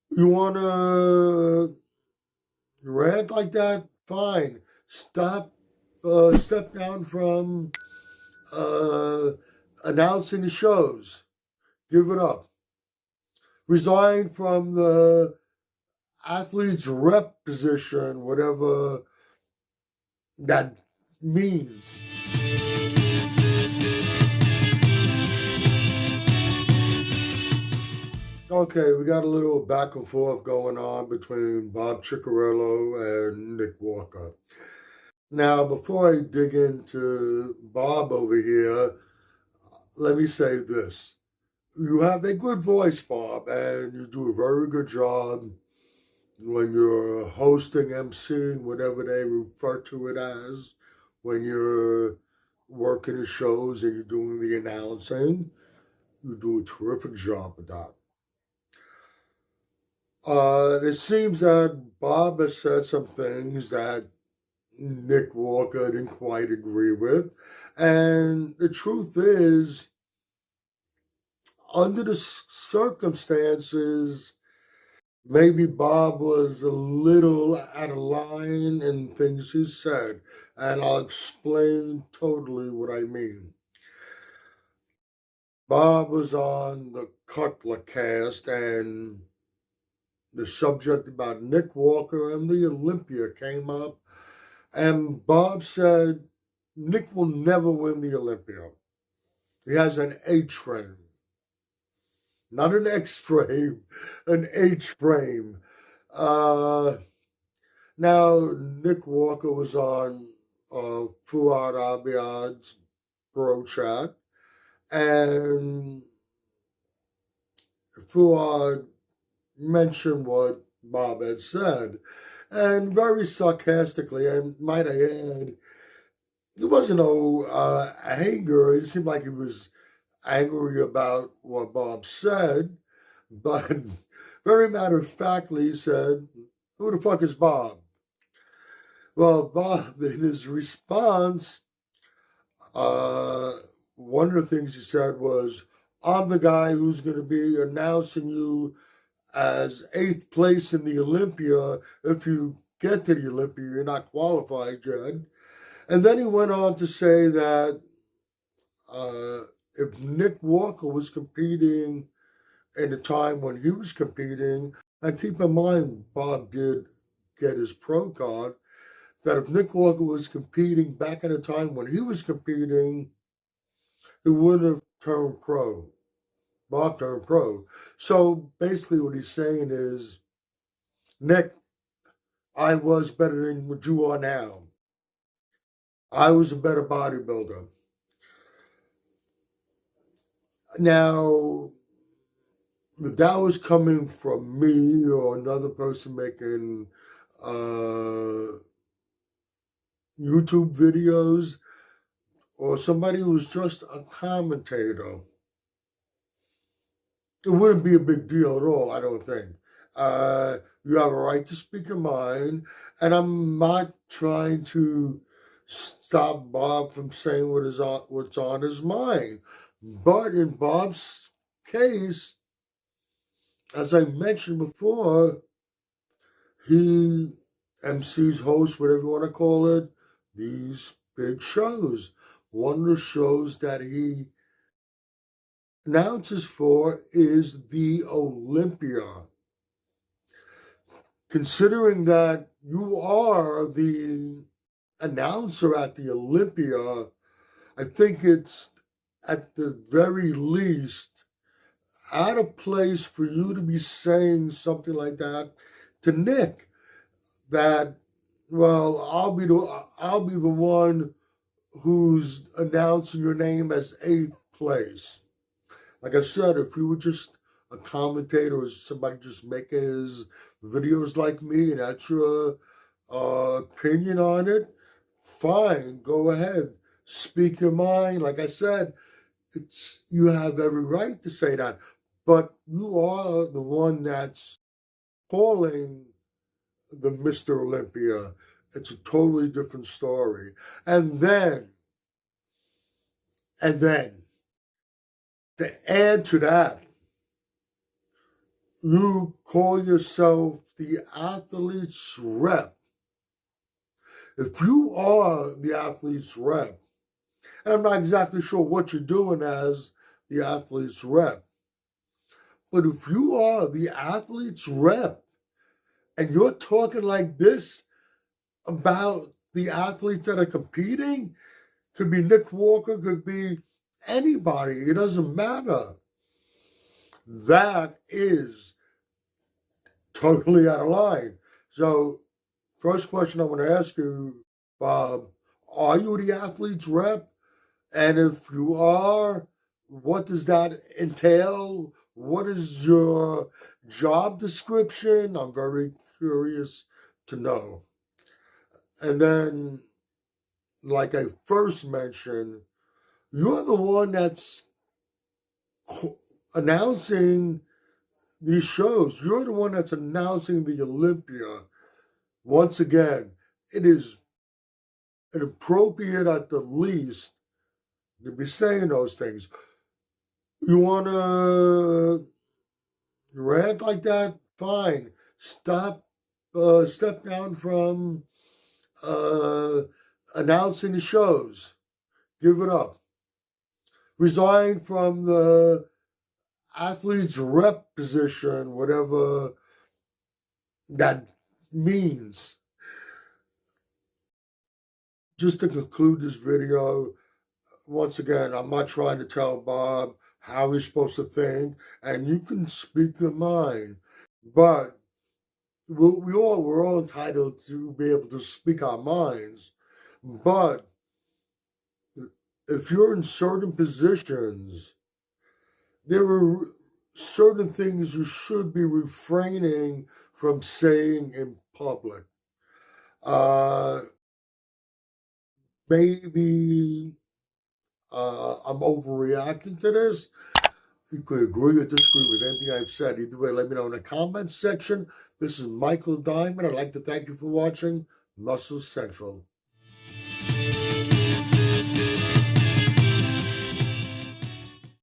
You want to rant like that? Fine. Step down from announcing the shows. Give it up. Resign from the athlete's rep position, whatever that means. Okay, we got a little back and forth going on between Bob Cicherillo and Nick Walker. Now, before I dig into Bob over here, let me say this. You have a good voice, Bob, and you do a very good job when you're hosting, emceeing, whatever they refer to it as, when you're working the shows and you're doing the announcing. You do a terrific job with that. It seems that Bob has said some things that Nick Walker didn't quite agree with. And the truth is, under the circumstances, maybe Bob was a little out of line in things he said. And I'll explain totally what I mean. Bob was on the Cutler cast, and the subject about Nick Walker and the Olympia came up, and Bob said, Nick will never win the Olympia. He has an H frame. Not an X frame, an H frame. Now, Nick Walker was on Fuad Abiad's Pro Chat, and Fuad mentioned what Bob had said, and very sarcastically, and might I add, there wasn't no anger. It seemed like he was angry about what Bob said, but very matter-of-factly said, who the fuck is Bob? Well, Bob, in his response, one of the things he said was, I'm the guy who's going to be announcing you as 8th place in the Olympia. If you get to the Olympia, you're not qualified yet. And then he went on to say that if Nick Walker was competing in the time when he was competing, and keep in mind, Bob did get his pro card, that if Nick Walker was competing back at a time when he was competing, he wouldn't have turned pro. Bob turned pro. So basically what he's saying is, Nick, I was better than what you are now. I was a better bodybuilder. Now, if that was coming from me or another person making YouTube videos, or somebody who's just a commentator, it wouldn't be a big deal at all, I don't think. You have a right to speak your mind, and I'm not trying to stop Bob from saying what's on his mind. But in Bob's case, as I mentioned before, he MCs, hosts, whatever you want to call it, these big shows. One of the shows that he announces for is the Olympia. Considering that you are the announcer at the Olympia, I think it's at the very least out of place for you to be saying something like that to Nick. That, well, I'll be the one who's announcing your name as 8th place. Like I said, if you were just a commentator or somebody just making his videos like me, and that's your opinion on it, fine, go ahead, speak your mind. Like I said, you have every right to say that, but you are the one that's calling the Mr. Olympia. It's a totally different story. And then, to add to that, you call yourself the athlete's rep. If you are the athlete's rep, and I'm not exactly sure what you're doing as the athlete's rep, but if you are the athlete's rep and you're talking like this about the athletes that are competing, could be Nick Walker, could be anybody, it doesn't matter. That is totally out of line. So, first question I want to ask you, Bob, are you the athlete's rep? And if you are, what does that entail? What is your job description? I'm very curious to know. And then, like I first mentioned, you're the one that's announcing these shows. You're the one that's announcing the Olympia. Once again, it is inappropriate at the least to be saying those things. You want to rant like that? Fine. Step down from announcing the shows. Give it up. Resign from the athlete's rep position, whatever that means. Just to conclude this video, once again, I'm not trying to tell Bob how he's supposed to think, and you can speak your mind, but we're all entitled to be able to speak our minds. But if you're in certain positions, there are certain things you should be refraining from saying in public. Maybe I'm overreacting to this. You could agree or disagree with anything I've said. Either way, let me know in the comments section. This is Michael Diamond. I'd like to thank you for watching Muscle Central.